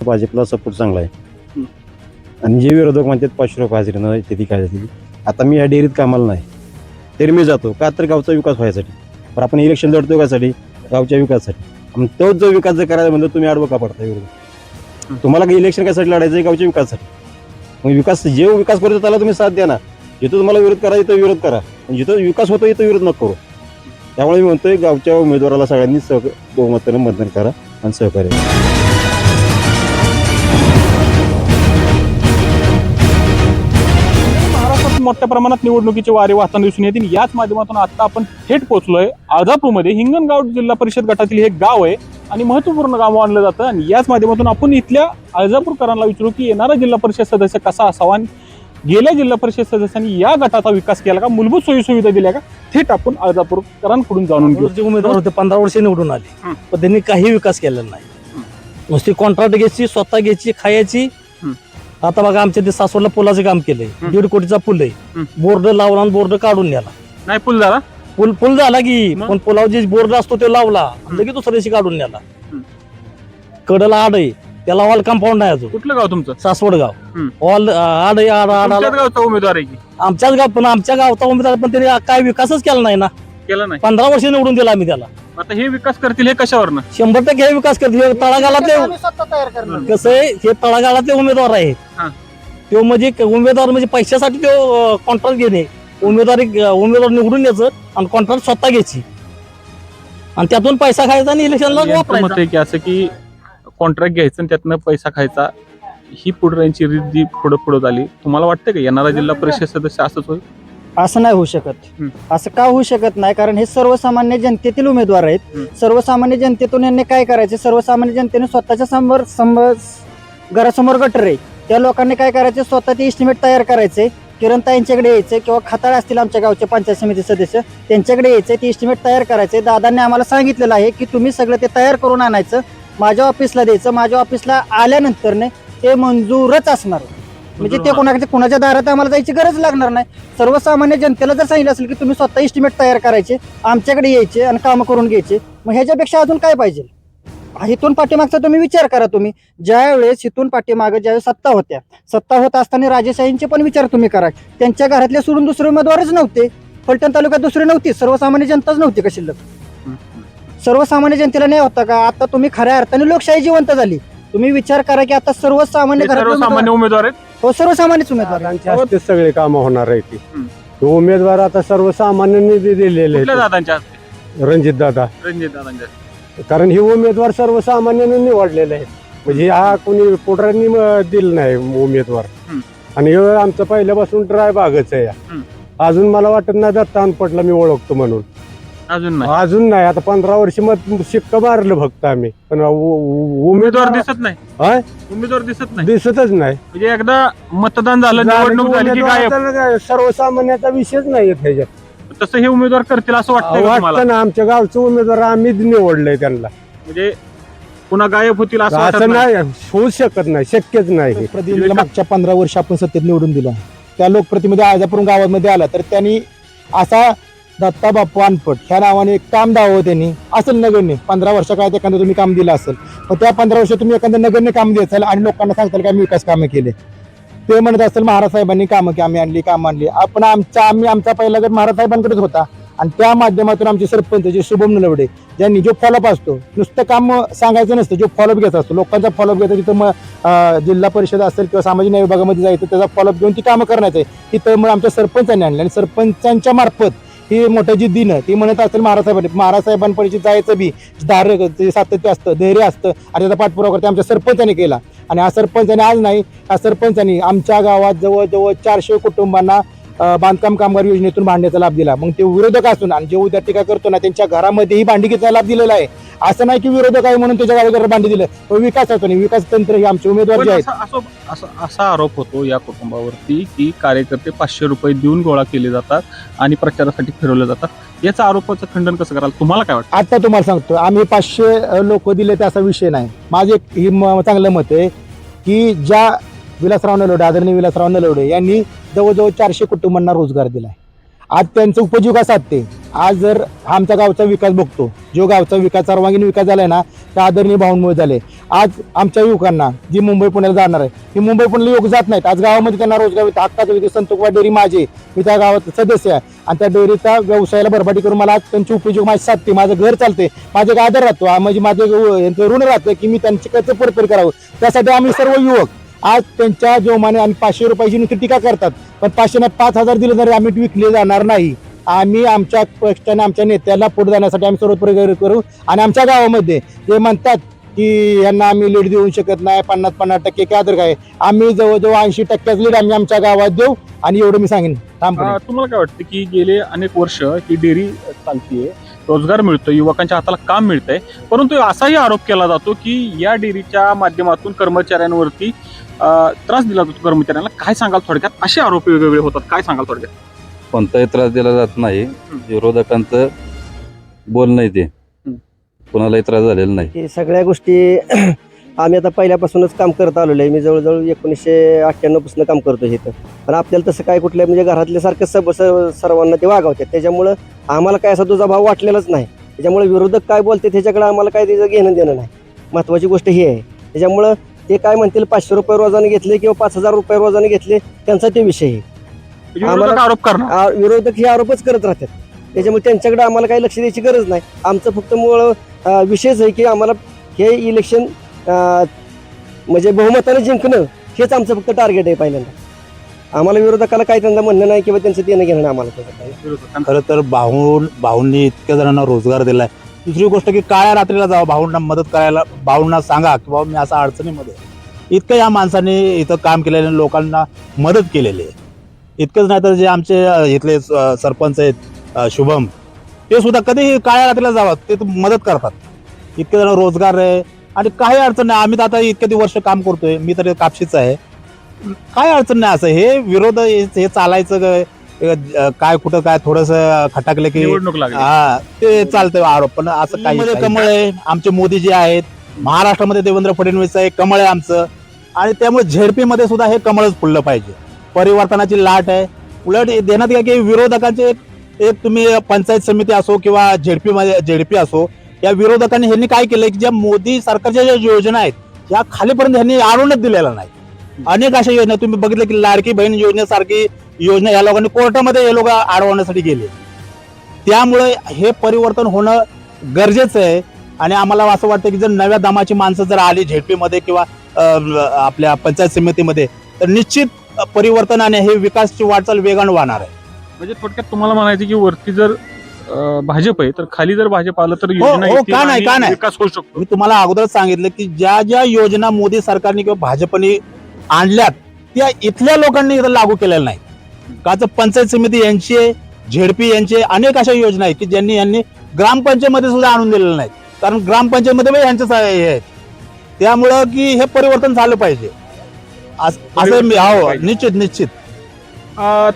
भाजपला सपोर्ट चांगला आहे आणि जे विरोधक म्हणतात 500 रुपये हजेरी नाही ते काय झाली. आता मी या डेअरीत कामाला नाही तरी मी जातो का तर गावचा विकास व्हायसाठी. पण आपण इलेक्शन लढतो कासाठी गावच्या विकासासाठी. तोच जो विकास जर करायचा म्हणतो तुम्ही आडवं का पडता विरोध. तुम्हाला इलेक्शन कशासाठी लढायचं आहे गावच्या विकासासाठी. मग विकास जे विकास करतो त्याला तुम्ही साथ द्या ना. जिथं तुम्हाला विरोध करा तिथं विरोध करा जिथं विकास होतो तिथं विरोध नको करू. त्यामुळे मी म्हणतोय गावच्या उमेदवाराला सगळ्यांनी बहुमताने मतदान करा आणि सहकार्य करा. मोठ्या प्रमाणात निवडणुकीचे वारे वाहताना दिसून येतील. याच माध्यमातून आता आपण थेट पोहोचलोय आळजापूरमध्ये. हिंगणगाव जिल्हा परिषद गटातील हे गाव आहे आणि महत्वपूर्ण गाव मानलं जातं. आणि याच माध्यमातून आपण इथल्या आळजापूरकरांना विचारू की येणारा जिल्हा परिषद सदस्य कसा असावा आणि गेल्या जिल्हा परिषद सदस्यांनी या गटाचा विकास केला का, मूलभूत सोयी सुविधा दिल्या का, थेट आपण आळजापूरकरांकडून जाणून घेऊ. जे उमेदवार होते 15 वर्ष निवडून आले पण त्यांनी काही विकास केलेला नाही. नुसती कॉन्ट्रॅक्ट घ्यायची, स्वतः घ्यायची, खायची. आता बघा आमच्या ते सासवडला पुलाचं काम केलंय. 1.5 कोटीचा पूल आहे. बोर्ड लावला आणि बोर्ड काढून नेला. नाही पूल झाला, पूल झाला की पण पुलावर जे बोर्ड असतो तो लावला लगेच दुसऱ्या दिवशी काढून नेला. कडला आड आहे त्याला ऑल कंपाऊंड आहे. अजून कुठलं गाव तुमचं? सासवड गाव. ऑल आड तुमच्याच गावचा उमेदवार आहे की? आमच्याच गाव पण आमच्या गावचा उमेदवार पण त्यांनी काय विकासच केला नाही ना. केला नाही. 15 वर्ष निवडून दिला आम्ही त्याला. आता हे विकास करतील हे कशावरनं? 100% हे विकास करतील. तळागाळातले कसं आहे हे तळागाळातले उमेदवार आहेत. तो म्हणजे उमेदवार म्हणजे पैशासाठी तो कॉन्ट्रॅक्ट घेणे. उमेदवार निवडून यायचं आणि कॉन्ट्रॅक्ट स्वतः घ्यायची आणि त्यातून पैसा खायचा आणि इलेक्शनला वापरायचा. मत आहे की असं की कॉन्ट्रॅक्ट घ्यायचं आणि त्यातनं पैसा खायचा ही पुढऱ्यांची रीत जी पुढे झाली. तुम्हाला वाटतं का येणारा जिल्हा परिषद सदस्य असंच होईल? असं नाही होऊ शकत. असं का होऊ शकत नाही, कारण हे सर्वसामान्य जनतेतील उमेदवार आहेत. सर्वसामान्य जनतेतून यांनी काय करायचे, सर्वसामान्य जनतेने स्वतःच्या घरासमोर गटर आहे त्या लोकांनी काय करायचे, स्वतः ते इस्टिमेट तयार करायचे. किरणताईंच्याकडे यायचे किंवा खाताळ असतील आमच्या गावचे पंचायत समिती सदस्य त्यांच्याकडे यायचे, ते इस्टिमेट तयार करायचे. दादांनी आम्हाला सांगितलेलं आहे की तुम्ही सगळं ते तयार करून आणायचं, माझ्या ऑफिसला द्यायचं. माझ्या ऑफिसला आल्यानंतर ते मंजूरच असणार. म्हणजे ते कोणाच्या दारात आम्हाला जायची गरज लागणार नाही. सर्वसामान्य जनतेला जर सांगितलं असेल की तुम्ही स्वतः इस्टिमेट तयार करायचे, आमच्याकडे यायचे आणि कामं करून घ्यायचे, मग ह्याच्यापेक्षा अजून काय पाहिजे. इथून पाठीमागचा तुम्ही विचार करा. तुम्ही ज्या वेळेस इथून पाठीमागे ज्यावेळेस सत्ता होत असताना राजेशाहींचे पण विचार तुम्ही करा. त्यांच्या घरातले सोडून दुसरे उमेदवारच नव्हते. फलटण तालुक्यात दुसरे नव्हती, सर्वसामान्य जनताच नव्हती का शिल्लक. सर्वसामान्य जनतेला नाही होता का. आता तुम्ही खऱ्या अर्थाने लोकशाही जिवंत झाली. तुम्ही विचार करा की आता सर्वसामान्य उमेदवार आहेत. हो, सर्वसामान्यच उमेदवार. सगळे काम होणार आहे ती उमेदवार आता सर्वसामान्यांनी दिलेले रणजित दादा. कारण हे उमेदवार सर्वसामान्यांनी निवडलेले आहेत. म्हणजे हा कोणी पोटरांनी दिलं नाही उमेदवार. आणि हे आमचं पहिल्यापासून ड्राय भागच आहे. अजून मला वाटत नाही दत्ता अनपटला मी ओळखतो म्हणून. अजून नाही. आता 15 वर्ष मग शिक्का मारलं फक्त आम्ही. पण उमेदवार दिसत नाही. उमेदवार दिसत नाही, दिसतच नाही. म्हणजे एकदा मतदान झालं, निवडणूक झाली की गायब. सर्वसामान्याचा विषयच नाही ह्याच्यात. तसं हे उमेदवार करतील असं वाटतं ना. आमच्या गावचं उमेदवार आम्हीच निवडलंय त्यांना. म्हणजे पुन्हा गायब होतील असं नाही होऊ शकत नाही, शक्यच नाही. प्रतिनिधीला मागच्या 15 वर्ष आपण सत्तेत निवडून दिला. त्या लोकप्रतिनिधी आळजापूर गावामध्ये आला तर त्यांनी असा दत्ता बाप्पू अनपट ह्या नावाने एक काम द्यावं. त्यांनी असेल नगरने 15 वर्ष काय एखादं तुम्ही काम दिलं असेल, पण त्या 15 वर्ष तुम्ही एखाद्या नगरने काम द्यायचं आणि लोकांना सांगताल का मी विकास कामं केले. ते म्हणत असेल महाराज साहेबांनी कामं की आम्ही आणली. आपण आमचा पहिला गट महाराज साहेबांकडेच होता आणि त्या माध्यमातून आमचे सरपंच जे शुभम नलवडे ज्यांनी जो फॉलोअप असतो, नुसतं काम सांगायचं नसतं, जो फॉलोअप घ्यायचा असतो, लोकांचा फॉलोअप घ्यायचा. तिथं मग जिल्हा परिषद असेल किंवा सामाजिक न्याय विभागामध्ये जायचं, त्याचा फॉलोअप घेऊन ती कामं करण्याचं आहे. तिथं मग आमच्या सरपंचांनी आणलं आणि सरपंचांच्या मार्फत ही मोठ्या जिद्दीनं ती म्हणत असेल महाराज साहेबांपर्यंत जायचं बी धारक ते सातत्य असतं, धैर्य असतं आणि त्याचा पाठपुरावा करते आमच्या सरपंचाने केला. आणि हा सरपंचाने आज नाही, हा सरपंचाने आमच्या गावात जवळजवळ 400 कुटुंबांना बांधकाम कामगार योजनेतून भांडण्याचा लाभ दिला. मग ते विरोधक असून आणि जे उद्या टीका करतो ना त्यांच्या घरामध्येही भांडीचा लाभ दिलेला आहे. असं नाही की विरोधक आहे म्हणून त्याच्या गावाला भांडी दिलं. विकास होतो नाही, विकास तंत्र हे आमचे उमेदवार जे आहेत. असा आरोप होतो या कुटुंबावरती की कार्यकर्ते 500 रुपये देऊन गोळा केले जातात आणि प्रचारासाठी फिरवले जातात. याचा आरोपाचं खंडन कसं कराल, तुम्हाला काय वाटतं? आता तुम्हाला सांगतो, आम्ही 500 लोक दिले ते असा विषय नाही. माझे चांगलं मत आहे की ज्या विलासराव नलवडे, आदरणीय विलासराव नलवडे यांनी जवळजवळ 400 कुटुंबांना रोजगार दिलाय. आज त्यांचं उपजीविका साधते. आज जर आमच्या गावचा विकास बघतो, जो गावचा विकास सर्वांगीण विकास झालाय ना, त्या आदरणीय भाऊंमुळे झाले. आज आमच्या युवकांना जी मुंबई पुण्याला जाणार आहे ती मुंबई पुण्याला युवक जात नाहीत. आज गावामध्ये त्यांना रोजगार येतो. हक्काचं विधी संतोषकुमार डेअरी माझे, मी त्या गावात सदस्य आहे आणि त्या डेअरीचा व्यवसायाला भरभराटी करून मला आज त्यांची उपयोग माझी साधते, माझं घर चालते, माझे एक आदर राहतो, म्हणजे माझे ऋण राहतं की मी त्यांची कसं परतफेड करावं. त्यासाठी आम्ही सर्व युवक आज त्यांच्या जोमाने आणि 500 रुपयाची नुसती टीका करतात, पण 500 नाही 5,000 दिले तरी आम्ही विकले जाणार नाही. आम्ही आमच्या पक्षाने आमच्या नेत्याला पुढे जाण्यासाठी आम्ही सर्व प्रयत्न करू. आणि आमच्या गावामध्ये जे म्हणतात की यांना आम्ही लीड देऊ शकत नाही, 50-50% काय तर काय, आम्ही जवळजवळ 80% लीड आम्ही आमच्या गावात देऊ. आणि एवढं मी सांगेन. तुम्हाला काय वाटतं की गेले अनेक वर्ष ही डेअरी चालतीये, रोजगार मिळतोय, युवकांच्या हाताला काम मिळतंय, परंतु असाही आरोप केला जातो की या डेअरीच्या माध्यमातून कर्मचाऱ्यांवरती त्रास दिला जातो. कर्मचाऱ्यांना काय सांगाल थोडक्यात? असे आरोप वेगवेगळे होतात, काय सांगाल थोडक्यात? कोणताही त्रास दिला जात नाही. विरोधकांचं बोल नाही, ते कोणालाही त्रास झालेला नाही. हे सगळ्या गोष्टी आम्ही आता पहिल्यापासूनच काम करत आलेलो आहे. मी जवळजवळ 1998 पासून काम करतो इथं. पण आपल्याला तसं काय कुठल्या म्हणजे घरातल्या सारखं सर्वांना ते वागवतात, त्याच्यामुळं आम्हाला काय असा तुझा भाव वाटलेलाच नाही. त्याच्यामुळे विरोधक काय बोलते त्याच्याकडे आम्हाला काय त्याचं घेणं देणं नाही. महत्त्वाची गोष्ट ही आहे. त्याच्यामुळं ते काय म्हणतील 500 रुपये रोजाने घेतले किंवा 5,000 रुपये रोजाने घेतले त्यांचा ते विषय आहे. विरोधक आरोप करणार, विरोधक हे आरोपच करत राहतात. त्याच्यामुळे त्यांच्याकडे आम्हाला काही लक्ष द्यायची गरज नाही. आमचं फक्त मूळ विषयच आहे की आम्हाला हे इलेक्शन म्हणजे बहुमताने जिंकणं हेच आमचं फक्त टार्गेट आहे पहिल्यांदा. आम्हाला विरोधकाला काही त्यांचं म्हणणं नाही किंवा त्यांचं देणं घेणं नाही आम्हाला त्याचं. खरं तर भाऊंनी इतक्या जणांना रोजगार दिलाय. दुसरी गोष्ट की काळ्या रात्रीला जावं, भाऊंना मदत करायला, भाऊंना सांगा की बाबा मी असा अडचणीमध्ये, इतकं या माणसाने इथं काम केलेल्या लोकांना मदत केलेली आहे. इतकंच नाही तर जे आमचे इथले सरपंच आहेत शुभम, ते सुद्धा कधीही काळ्या रात्रीला जावं ते मदत करतात. इतके जण रोजगार आहे आणि काही अडचण नाही. आम्ही तर आता इतके वर्ष काम करतोय, मी तर कापशीच आहे, काय अडचण नाही. असं हे विरोध हे चालायचं काय कुठं काय थोडस खटाकलं की निवडणूक लागली हा ते चालतंय आरोप, पण असं काही कमळ आहे. आमचे मोदी जे आहेत, महाराष्ट्रामध्ये देवेंद्र फडणवीस आहे, कमळ आहे आमचं. आणि त्यामुळे झेडपी मध्ये सुद्धा हे कमळच फुललं पाहिजे. परिवर्तनाची लाट आहे. उलट देण्यात घ्या की विरोधकांचे एक तुम्ही पंचायत समिती असो किंवा झेडपी असो, या विरोधकांनी ह्यांनी काय केलंय की ज्या मोदी सरकारच्या ज्या योजना आहेत या खालीपर्यंत ह्यांनी आणूनच दिलेला नाही. अनेक अशा योजना तुम्ही बघितलं की लाडकी बहीण योजनेसारखी योजना या लोकांनी कोर्टामध्ये हे लोक अडवण्यासाठी गेले. त्यामुळे हे परिवर्तन होणं गरजेचं आहे. आणि आम्हाला असं वाटतं की जर नव्या दमाची माणसं जर आली झेडपी मध्ये किंवा आपल्या पंचायत समितीमध्ये, तर निश्चित परिवर्तन आणि हे विकासची वाटचाल वेगानं वाहणार आहे. म्हणजे थोडक्यात तुम्हाला म्हणायचं की वरती जर भाजप आहे तर खाली जर भाजप आलं तर योजना येतील का नाही, आणि का नाही? विकास होऊ शकतो. मी तुम्हाला अगोदरच सांगितलं की ज्या ज्या योजना मोदी सरकारने किंवा भाजपने आणल्यात त्या इथल्या लोकांनी इथं लागू केलेल्या नाही. का तर पंचायत समिती यांची आहे, झेडपी यांची, अनेक अशा योजना आहेत की यांनी ग्रामपंचायतमध्ये सुद्धा आणून दिलेल्या नाहीत. कारण ग्रामपंचायतमध्ये पण यांचंच हे आहेत. त्यामुळं की हे परिवर्तन झालं पाहिजे असं मी हो निश्चित.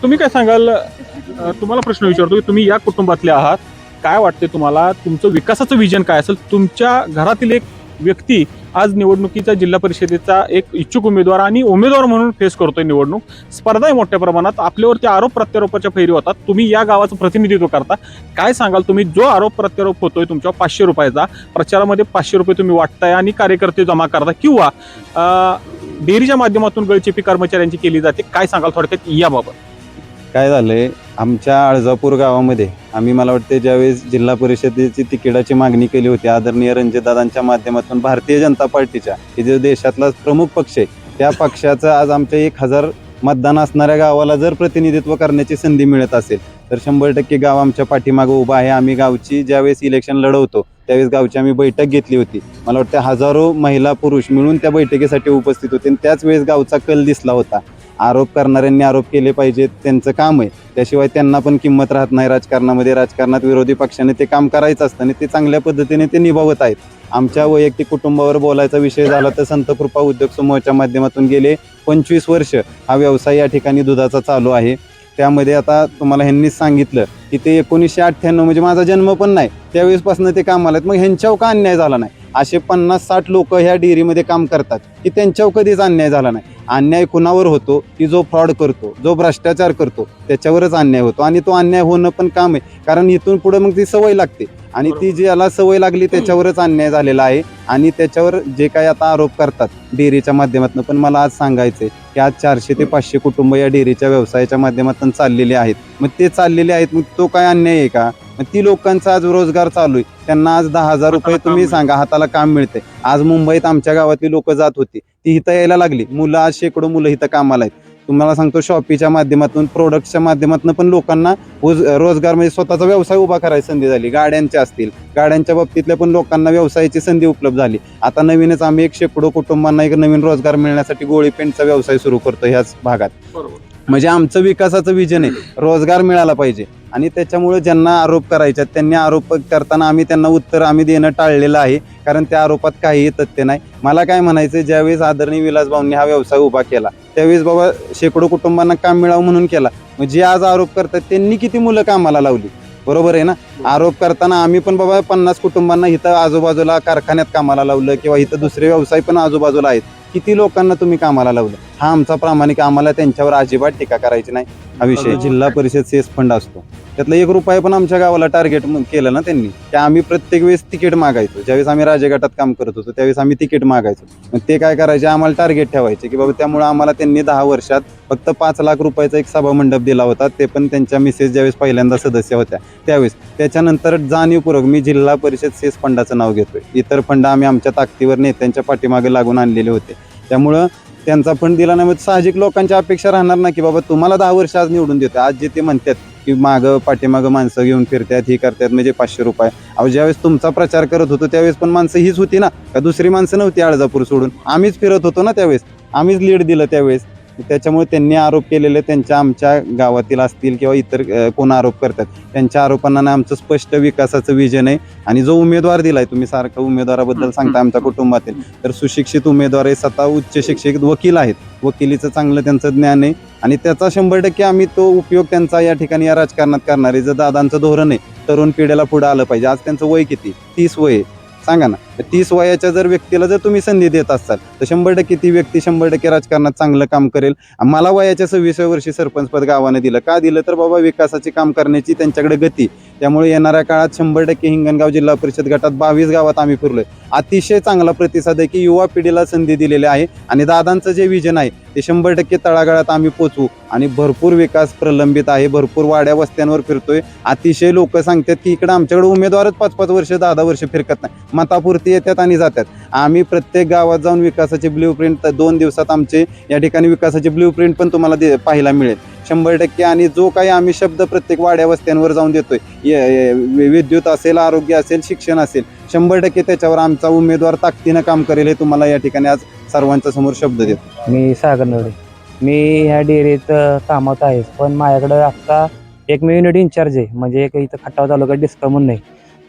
तुम्ही काय सांगाल? तुम्हाला प्रश्न विचारतो की तुम्ही या कुटुंबातले आहात, काय वाटते तुम्हाला? तुमचं विकासाचं विजन काय असेल? तुमच्या घरातील एक व्यक्ती आज निवडणुकीचा जिल्हा परिषदेचा एक इच्छुक उमेदवार आणि उमेदवार म्हणून फेस करतोय निवडणूक. स्पर्धा आहे मोठ्या प्रमाणात, आपल्यावरती आरोप प्रत्यारोपाच्या फैरी होतात. तुम्ही या गावाचं प्रतिनिधित्व करता, काय सांगाल तुम्ही? जो आरोप प्रत्यारोप होतोय तुमच्या 500 रुपयाचा, प्रचारामध्ये 500 रुपये तुम्ही वाटताय आणि कार्यकर्ते जमा करता किंवा डेअरीच्या माध्यमातून गळचेपी कर्मचाऱ्यांची केली जाते, काय सांगाल थोडक्यात याबाबत? काय झालंय, आमच्या अळजापूर गावामध्ये आम्ही मला वाटते ज्यावेळेस जिल्हा परिषदेची तिकिटाची मागणी केली होती आदरणीय रणजितदादांच्या माध्यमातून, भारतीय जनता पार्टीच्या, की जो देशातला प्रमुख पक्ष आहे, त्या पक्षाचं आज आमच्या 1,000 मतदान असणाऱ्या गावाला जर प्रतिनिधित्व करण्याची संधी मिळत असेल तर 100% गाव आमच्या पाठीमागं उभं आहे. आम्ही गावची ज्यावेळेस इलेक्शन लढवतो त्यावेळेस गावची आम्ही बैठक घेतली होती. मला वाटतं हजारो महिला पुरुष मिळून त्या बैठकीसाठी उपस्थित होते आणि त्याच वेळेस गावचा कल दिसला होता. आरोप करणाऱ्यांनी आरोप केले पाहिजेत, त्यांचं काम आहे, त्याशिवाय त्यांना पण किंमत राहत नाही राजकारणामध्ये. राजकारणात विरोधी पक्षाने ते काम करायचं असतं आणि ते चांगल्या पद्धतीने ते निभावत आहेत. आमच्या वैयक्तिक कुटुंबावर बोलायचा विषय झाला तर संत कृपा उद्योग समूहाच्या माध्यमातून गेले 25 वर्ष हा व्यवसाय या ठिकाणी दुधाचा चालू आहे. त्यामध्ये आता तुम्हाला ह्यांनीच सांगितलं की ते 1998 म्हणजे माझा जन्म पण नाही त्यावेळेसपासून ते कामाला आहेत. मग ह्यांच्यावर का अन्याय झाला नाही? असे 50-60 लोक ह्या डेअरीमध्ये काम करतात. की त्यांच्यावर कधीच अन्याय झाला नाही. अन्याय कुणावर होतो की जो फ्रॉड करतो, जो भ्रष्टाचार करतो, त्याच्यावरच अन्याय होतो. आणि तो अन्याय होणं पण काम आहे, कारण इथून पुढे मग ती सवय लागते आणि ती जी याला सवय लागली त्याच्यावरच अन्याय झालेला आहे. आणि त्याच्यावर जे काही आता आरोप करतात डेअरीच्या माध्यमातून, पण मला आज सांगायचंय की आज 400 ते 500 कुटुंब या डेअरीच्या व्यवसायाच्या माध्यमातून चाललेले आहेत. मग ते चाललेले आहेत, मग तो काय अन्याय आहे का? मग ती लोकांचा आज रोजगार चालू आहे, त्यांना आज 10,000 रुपये तुम्ही सांगा हाताला काम मिळते. आज मुंबईत आमच्या गावातली लोक जात होती, ती इथं यायला लागली. मुलं आज शेकडो मुलं इथं कामाला आहेत. तुम्हाला सांगतो शॉपीच्या माध्यमातून, प्रोडक्टच्या माध्यमातून पण लोकांना रोजगार म्हणजे स्वतःचा व्यवसाय उभा करायची संधी झाली. गाड्यांच्या असतील, गाड्यांच्या बाबतीतल्या पण लोकांना व्यवसायाची संधी उपलब्ध झाली. आता नवीनच आम्ही एक शेकडो कुटुंबांना एक नवीन रोजगार मिळण्यासाठी गोळी पेंटचा व्यवसाय सुरू करतो ह्याच भागात. म्हणजे आमचं विकासाचं विजन आहे, रोजगार मिळाला पाहिजे. आणि त्याच्यामुळे ज्यांना आरोप करायचे त्यांनी आरोप करताना आम्ही त्यांना उत्तर आम्ही देणं टाळलेलं आहे, कारण त्या आरोपात काहीही तथ्य नाही. मला काय म्हणायचं, ज्यावेळेस आदरणीय विलासभाऊंनी हा व्यवसाय उभा केला त्यावेळेस बाबा शेकडो कुटुंबांना काम मिळावं म्हणून केला. मग जे आज आरोप करतात त्यांनी किती मुलं कामाला लावली? बरोबर आहे ना. आरोप करताना आम्ही पण बाबा 50 कुटुंबांना इथं आजूबाजूला कारखान्यात कामाला लावलं किंवा इथं दुसरे व्यवसाय पण आजूबाजूला आहेत. किती लोकांना तुम्ही कामाला लावलं? हा आमचा प्रामाणिक, आम्हाला त्यांच्यावर अजिबात टीका करायची नाही. हा विषय जिल्हा परिषद सेस फंड असतो, त्यातला 1 रुपया पण आमच्या गावाला टार्गेट केलं ना त्यांनी, की आम्ही प्रत्येक वेळेस तिकीट मागायचो. ज्यावेळेस आम्ही राजेगटात काम करत होतो त्यावेळेस आम्ही तिकीट मागायचो. मग ते काय करायचे, आम्हाला टार्गेट ठेवायचे की बाबा, त्यामुळे आम्हाला त्यांनी 10 वर्षात फक्त 5 लाख रुपयाचा एक सभा मंडप दिला होता. ते पण त्यांच्या मिसेस ज्यावेळेस पहिल्यांदा सदस्य होत्या त्यावेळेस. त्याच्यानंतर जाणीवपूर्वक मी जिल्हा परिषद सेस फंडाचं नाव घेतोय. इतर फंड आम्ही आमच्या ताकदीवर नेत्यांच्या पाठीमागे लागून आणलेले होते, त्यामुळं त्यांचा फंड दिला नाही. मग साहजिक लोकांच्या अपेक्षा राहणार ना की बाबा तुम्हाला 10 वर्ष आज निवडून देतो. आज जे ते म्हणतात की मागं पाठीमागं माणसं घेऊन फिरतात, ही करतात, म्हणजे 500 रुपये. अहो, ज्यावेळेस तुमचा प्रचार करत होतो त्यावेळेस पण माणसं हीच होती ना, का दुसरी माणसं नव्हती? अळजापूर सोडून आम्हीच फिरत होतो ना त्यावेळेस, आम्हीच लीड दिलं त्यावेळेस. त्याच्यामुळे त्यांनी आरोप केलेले त्यांच्या आमच्या गावातील असतील किंवा इतर कोण आरोप करतात त्यांच्या आरोपांना आमचं स्पष्ट विकासाचं विजन आहे. आणि जो उमेदवार दिलाय, तुम्ही सारखं उमेदवाराबद्दल सांगता आमच्या कुटुंबातील, तर सुशिक्षित उमेदवार आहे, स्वतः उच्च शिक्षित वकील आहेत, वकिलीचं चांगलं त्यांचं ज्ञान आहे आणि त्याचा 100% आम्ही तो उपयोग त्यांचा या ठिकाणी या राजकारणात करणार आहे. जर दादांचं धोरण आहे तरुण पिढीला पुढे आलं पाहिजे. आज त्यांचं वय किती? 30 वय आहे. सांगा ना, 30 वयाच्या जर व्यक्तीला जर तुम्ही संधी देत असाल तर 100% ती व्यक्ती 100% राजकारणात चांगलं काम करेल. मला वयाच्या 26व्या वर्षी सरपंचपद गावाने दिलं. का दिलं? तर बाबा विकासाचे काम करण्याची त्यांच्याकडे गती. त्यामुळे येणाऱ्या काळात 100% हिंगणगाव जिल्हा परिषद गटात 22 गावात आम्ही फिरलोय. अतिशय चांगला प्रतिसाद आहे की युवा पिढीला संधी दिलेली आहे आणि दादांचं जे विजन आहे ते 100% तळागाळात आम्ही पोचवू. आणि भरपूर विकास प्रलंबित आहे, भरपूर वाड्या वस्त्यांवर फिरतोय. अतिशय लोक सांगतात की इकडे आमच्याकडे उमेदवारच 5-5 वर्ष 10-10 वर्ष फिरकत नाही, मतापुरती येतात आणि जातात. आम्ही प्रत्येक गावात जाऊन विकासाचे ब्ल्यूप्रिंट 2 दिवसात आमचे या ठिकाणी विकासाचे ब्ल्यूप्रिंट पण तुम्हाला पाहायला मिळेल 100%. आणि जो काही आम्ही शब्द प्रत्येक वाड्या वस्त्यांवर जाऊन देतोय, विद्युत असेल, आरोग्य असेल, शिक्षण असेल, 100% त्याच्यावर आमचा उमेदवार ताकदीनं काम करेल हे तुम्हाला या ठिकाणी आज सर्वांच्या समोर शब्द देतो. मी सागर नवरे, मी ह्या डेअरीत कामात आहे, पण माझ्याकडे आता एक मी युनिट इन्चार्ज आहे. म्हणजे एक इथं खटाव तालुक्यात डिस्का म्हणून नाही,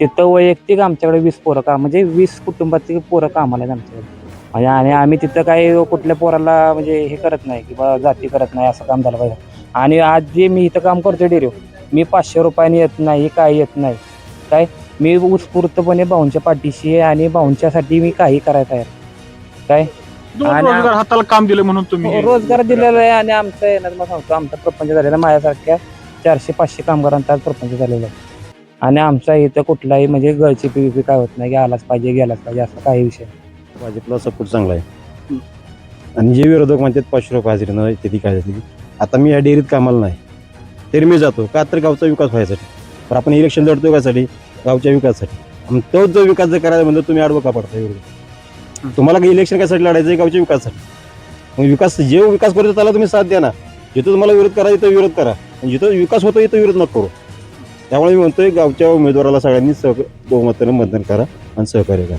तिथं वैयक्तिक आमच्याकडे 20 पोरं काम, म्हणजे 20 कुटुंबातली पोरं कामाला आहेत आमच्याकडे. म्हणजे आणि आम्ही तिथं काही कुठल्या पोराला म्हणजे हे करत नाही की बा जाती करत नाही, असं काम झालं पाहिजे. आणि आज जे मी इथं काम करतोय डेअरीवर, मी 500 रुपयाने येत नाही, काही येत नाही. काय मी उत्स्फूर्तपणे भाऊंच्या पाठीशी आहे आणि भाऊंच्यासाठी मी काही करायला तयार. काय रोजगार हाताला काम दिलं म्हणून तुम्ही रोजगार दिलेला आहे. आणि आमचं येणार मग सांगतो, आमचा प्रपंच झालेला माझ्यासारख्या 400-500 कामगारांचा प्रपंच झालेला आहे. आणि आमचा इथं कुठलाही म्हणजे गळची पीपी काय होत नाही की आलाच पाहिजे गेलाच पाहिजे असं काही विषय. भाजपला सपोर्ट चांगला आहे. आणि जे विरोधक म्हणतात 500 रुपये हजेरी न ती काय जाते. आता मी या डेअरीत कामाला नाही तरी मी जातो, का तर गावचा विकास व्हायसाठी. तर आपण इलेक्शन लढतो कासाठी? गावच्या विकासासाठी. आणि तोच जो विकास जर करायला म्हणतो तुम्ही आडवं का पडता? तुम्हाला इलेक्शन कशासाठी लढायचं आहे? गावच्या विकासासाठी. मग विकास जे विकास करतो त्याला तुम्ही साथ द्या ना. जिथं तुम्हाला विरोध करा तिथं विरोध करा, जिथं विकास होतो इथं विरोध नको करू. त्यामुळे मी म्हणतोय गावच्या उमेदवाराला सगळ्यांनी बहुमताने मतदान करा आणि सहकार्य करा.